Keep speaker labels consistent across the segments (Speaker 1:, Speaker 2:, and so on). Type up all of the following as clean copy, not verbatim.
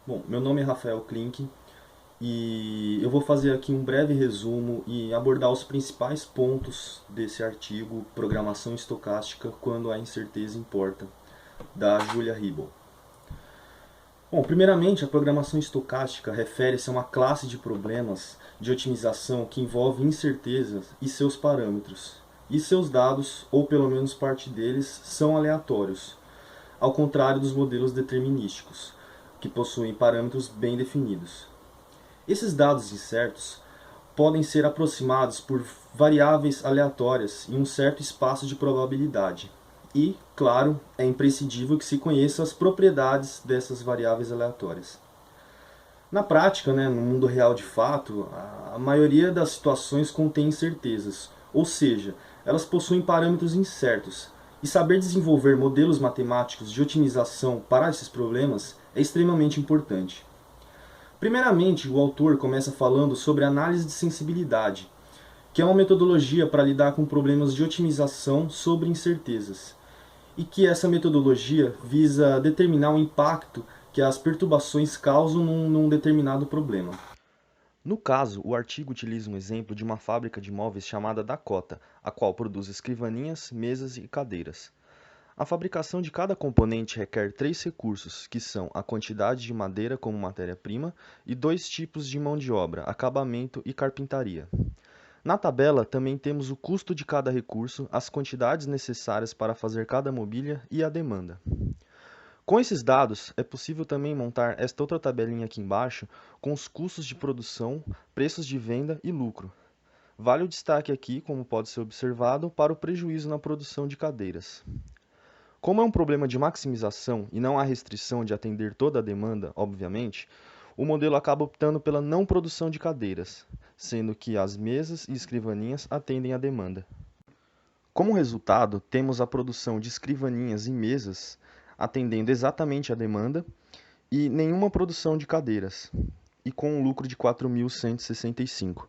Speaker 1: Bom, meu nome é Rafael Klink e eu vou fazer aqui um breve resumo e abordar os principais pontos desse artigo Programação Estocástica quando a incerteza importa, da Julia Ribble. Bom, primeiramente, a programação estocástica refere-se a uma classe de problemas de otimização que envolve incertezas e seus parâmetros, e seus dados, ou pelo menos parte deles, são aleatórios, ao contrário dos modelos determinísticos, que possuem parâmetros bem definidos. Esses dados incertos podem ser aproximados por variáveis aleatórias em um certo espaço de probabilidade. E, claro, é imprescindível que se conheça as propriedades dessas variáveis aleatórias. Na prática, no mundo real de fato, a maioria das situações contém incertezas, ou seja, elas possuem parâmetros incertos, e saber desenvolver modelos matemáticos de otimização para esses problemas é extremamente importante. Primeiramente, o autor começa falando sobre análise de sensibilidade, que é uma metodologia para lidar com problemas de otimização sobre incertezas, e que essa metodologia visa determinar o impacto que as perturbações causam num determinado problema. No caso, o artigo utiliza um exemplo de uma fábrica de móveis chamada Dakota, a qual produz escrivaninhas, mesas e cadeiras. A fabricação de cada componente requer três recursos, que são a quantidade de madeira como matéria-prima e dois tipos de mão de obra, acabamento e carpintaria. Na tabela também temos o custo de cada recurso, as quantidades necessárias para fazer cada mobília e a demanda. Com esses dados, é possível também montar esta outra tabelinha aqui embaixo com os custos de produção, preços de venda e lucro. Vale o destaque aqui, como pode ser observado, para o prejuízo na produção de cadeiras. Como é um problema de maximização e não há restrição de atender toda a demanda, obviamente, o modelo acaba optando pela não produção de cadeiras, sendo que as mesas e escrivaninhas atendem à demanda. Como resultado, temos a produção de escrivaninhas e mesas atendendo exatamente à demanda e nenhuma produção de cadeiras, e com um lucro de 4.165.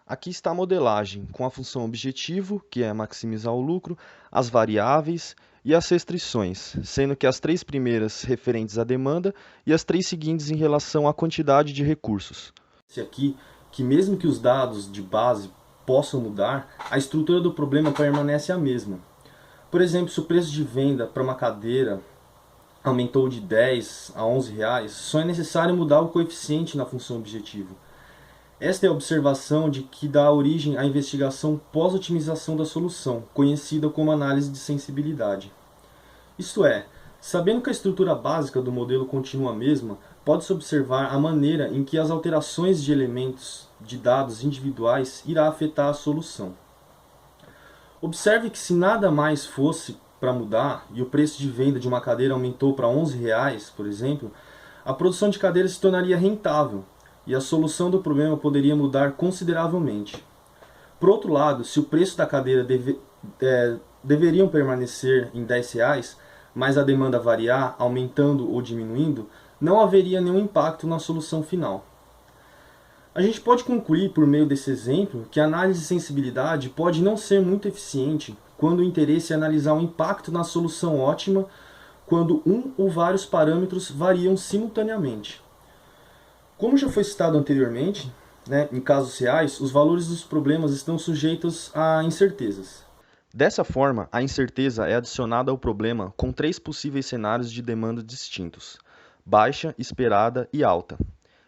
Speaker 1: Aqui está a modelagem, com a função objetivo, que é maximizar o lucro, as variáveis e as restrições, sendo que as três primeiras referentes à demanda e as três seguintes em relação à quantidade de recursos. Esse aqui, que mesmo que os dados de base possam mudar, a estrutura do problema permanece a mesma. Por exemplo, se o preço de venda para uma cadeira aumentou de 10 a 11 reais, só é necessário mudar o coeficiente na função objetivo. Esta é a observação de que dá origem à investigação pós-otimização da solução, conhecida como análise de sensibilidade. Isto é, sabendo que a estrutura básica do modelo continua a mesma, pode-se observar a maneira em que as alterações de elementos de dados individuais irá afetar a solução. Observe que se nada mais fosse para mudar e o preço de venda de uma cadeira aumentou para 11 reais, por exemplo, a produção de cadeiras se tornaria rentável e a solução do problema poderia mudar consideravelmente. Por outro lado, se o preço da cadeira deveriam permanecer em 10 reais, mas a demanda variar, aumentando ou diminuindo, não haveria nenhum impacto na solução final. A gente pode concluir, por meio desse exemplo, que a análise de sensibilidade pode não ser muito eficiente quando o interesse é analisar o impacto na solução ótima quando um ou vários parâmetros variam simultaneamente. Como já foi citado anteriormente, em casos reais, os valores dos problemas estão sujeitos a incertezas. Dessa forma, a incerteza é adicionada ao problema com três possíveis cenários de demanda distintos: baixa, esperada e alta,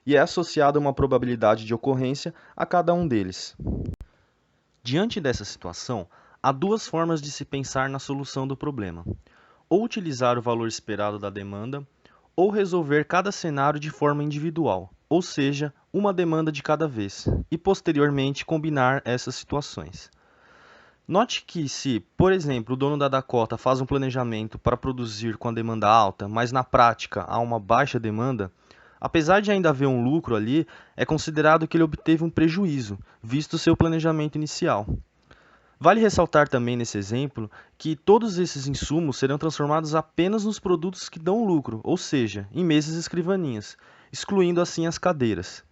Speaker 1: e é associada uma probabilidade de ocorrência a cada um deles. Diante dessa situação, há duas formas de se pensar na solução do problema: ou utilizar o valor esperado da demanda, ou resolver cada cenário de forma individual, ou seja, uma demanda de cada vez, e posteriormente combinar essas situações. Note que se, por exemplo, o dono da Dakota faz um planejamento para produzir com a demanda alta, mas na prática há uma baixa demanda, apesar de ainda haver um lucro ali, é considerado que ele obteve um prejuízo, visto seu planejamento inicial. Vale ressaltar também nesse exemplo que todos esses insumos serão transformados apenas nos produtos que dão lucro, ou seja, em mesas e escrivaninhas, excluindo assim as cadeiras.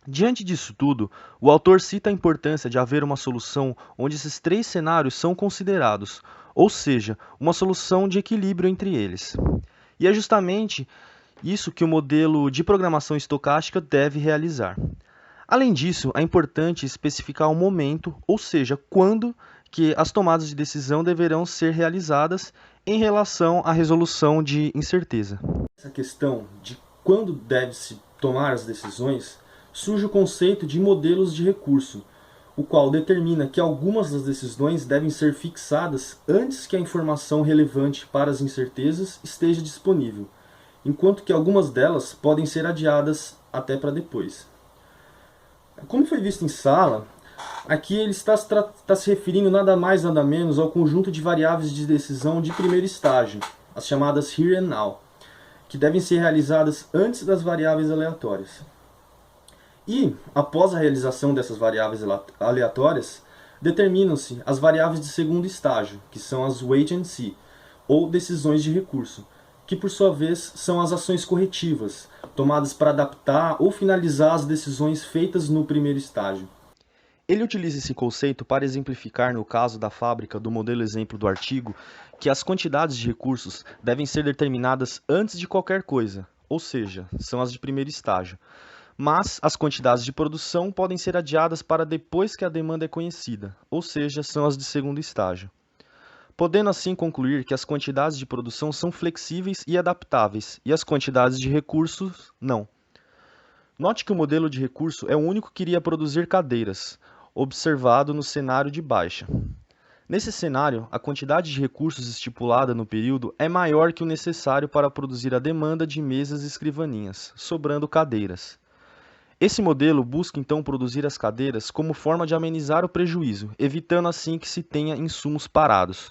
Speaker 1: Diante disso tudo, o autor cita a importância de haver uma solução onde esses três cenários são considerados, ou seja, uma solução de equilíbrio entre eles. E é justamente Isso que o modelo de programação estocástica deve realizar. Além disso, é importante especificar o momento, ou seja, quando que as tomadas de decisão deverão ser realizadas em relação à resolução de incerteza. Essa questão de quando deve-se tomar as decisões, surge o conceito de modelos de recurso, o qual determina que algumas das decisões devem ser fixadas antes que a informação relevante para as incertezas esteja disponível, enquanto que algumas delas podem ser adiadas até para depois. Como foi visto em sala, aqui ele está se referindo nada mais nada menos ao conjunto de variáveis de decisão de primeiro estágio, as chamadas here and now, que devem ser realizadas antes das variáveis aleatórias. E, após a realização dessas variáveis aleatórias, determinam-se as variáveis de segundo estágio, que são as wait and see, ou decisões de recurso, que por sua vez são as ações corretivas, tomadas para adaptar ou finalizar as decisões feitas no primeiro estágio. Ele utiliza esse conceito para exemplificar no caso da fábrica do modelo exemplo do artigo, que as quantidades de recursos devem ser determinadas antes de qualquer coisa, ou seja, são as de primeiro estágio. Mas as quantidades de produção podem ser adiadas para depois que a demanda é conhecida, ou seja, são as de segundo estágio. Podendo assim concluir que as quantidades de produção são flexíveis e adaptáveis, e as quantidades de recursos não. Note que o modelo de recurso é o único que iria produzir cadeiras, observado no cenário de baixa. Nesse cenário, a quantidade de recursos estipulada no período é maior que o necessário para produzir a demanda de mesas e escrivaninhas, sobrando cadeiras. Esse modelo busca então produzir as cadeiras como forma de amenizar o prejuízo, evitando assim que se tenha insumos parados.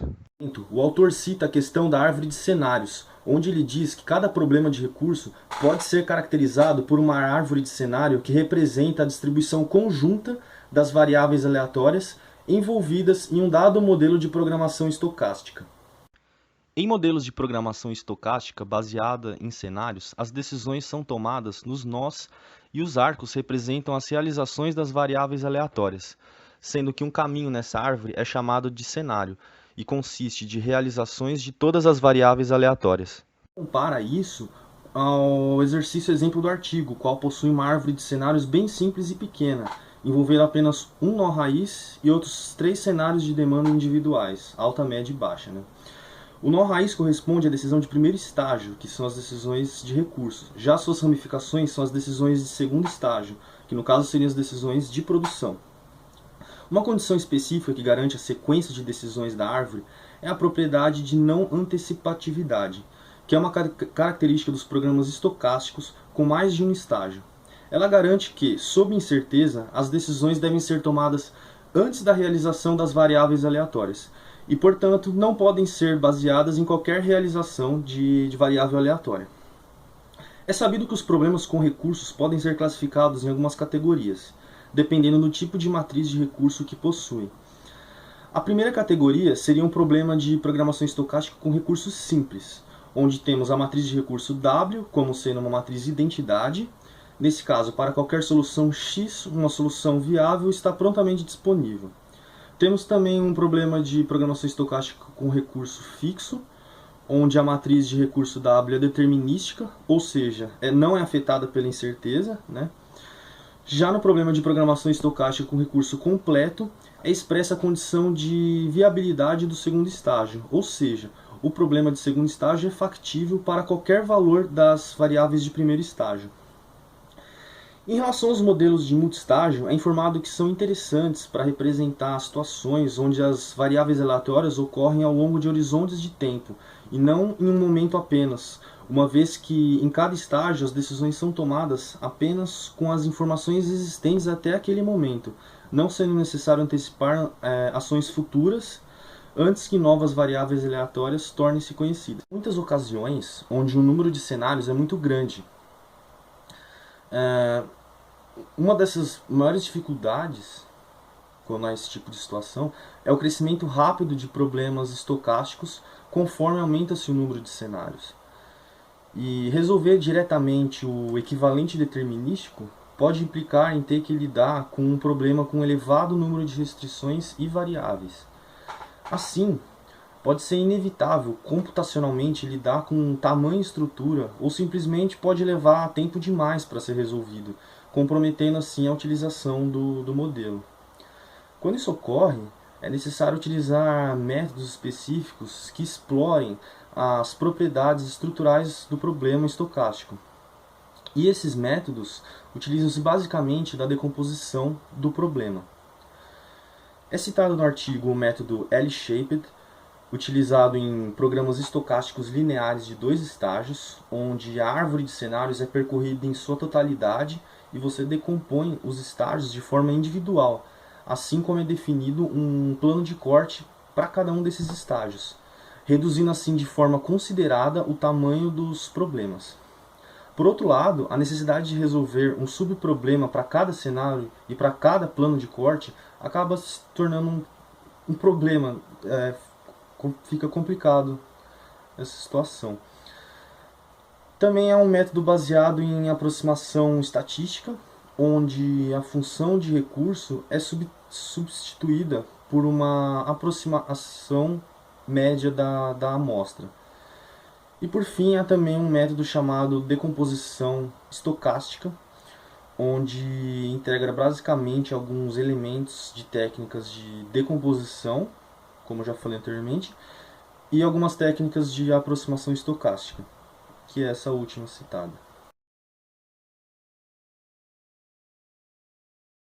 Speaker 1: O autor cita a questão da árvore de cenários, onde ele diz que cada problema de recurso pode ser caracterizado por uma árvore de cenário que representa a distribuição conjunta das variáveis aleatórias envolvidas em um dado modelo de programação estocástica. Em modelos de programação estocástica baseada em cenários, as decisões são tomadas nos nós e os arcos representam as realizações das variáveis aleatórias, sendo que um caminho nessa árvore é chamado de cenário e consiste de realizações de todas as variáveis aleatórias. Compara isso ao exercício exemplo do artigo, qual possui uma árvore de cenários bem simples e pequena, envolvendo apenas um nó raiz e outros 3 cenários de demanda individuais, alta, média e baixa, né? O nó raiz corresponde à decisão de primeiro estágio, que são as decisões de recursos. Já suas ramificações são as decisões de segundo estágio, que no caso seriam as decisões de produção. Uma condição específica que garante a sequência de decisões da árvore é a propriedade de não antecipatividade, que é uma característica dos programas estocásticos com mais de um estágio. Ela garante que, sob incerteza, as decisões devem ser tomadas antes da realização das variáveis aleatórias, e, portanto, não podem ser baseadas em qualquer realização de variável aleatória. É sabido que os problemas com recursos podem ser classificados em algumas categorias, dependendo do tipo de matriz de recurso que possuem. A primeira categoria seria um problema de programação estocástica com recursos simples, onde temos a matriz de recurso W como sendo uma matriz de identidade. Nesse caso, para qualquer solução X, uma solução viável está prontamente disponível. Temos também um problema de programação estocástica com recurso fixo, onde a matriz de recurso W é determinística, ou seja, não é afetada pela incerteza, né? Já no problema de programação estocástica com recurso completo, é expressa a condição de viabilidade do segundo estágio, ou seja, o problema de segundo estágio é factível para qualquer valor das variáveis de primeiro estágio. Em relação aos modelos de multiestágio, é informado que são interessantes para representar situações onde as variáveis aleatórias ocorrem ao longo de horizontes de tempo, e não em um momento apenas, uma vez que em cada estágio as decisões são tomadas apenas com as informações existentes até aquele momento, não sendo necessário antecipar ações futuras antes que novas variáveis aleatórias tornem-se conhecidas. Em muitas ocasiões, onde o número de cenários é muito grande, uma dessas maiores dificuldades quando há esse tipo de situação é o crescimento rápido de problemas estocásticos conforme aumenta-se o número de cenários. E resolver diretamente o equivalente determinístico pode implicar em ter que lidar com um problema com um elevado número de restrições e variáveis. Assim, pode ser inevitável computacionalmente lidar com tamanha estrutura ou simplesmente pode levar tempo demais para ser resolvido, comprometendo assim a utilização do modelo. Quando isso ocorre, é necessário utilizar métodos específicos que explorem as propriedades estruturais do problema estocástico. E esses métodos utilizam-se basicamente da decomposição do problema. É citado no artigo o método L-shaped, utilizado em programas estocásticos lineares de 2 estágios, onde a árvore de cenários é percorrida em sua totalidade e você decompõe os estágios de forma individual, assim como é definido um plano de corte para cada um desses estágios, reduzindo assim de forma considerada o tamanho dos problemas. Por outro lado, a necessidade de resolver um subproblema para cada cenário e para cada plano de corte acaba se tornando um problema, fica complicado essa situação. Também é um método baseado em aproximação estatística, onde a função de recurso é substituída por uma aproximação média da amostra. E por fim, há também um método chamado decomposição estocástica, onde integra basicamente alguns elementos de técnicas de decomposição, como eu já falei anteriormente, e algumas técnicas de aproximação estocástica, que é essa última citada.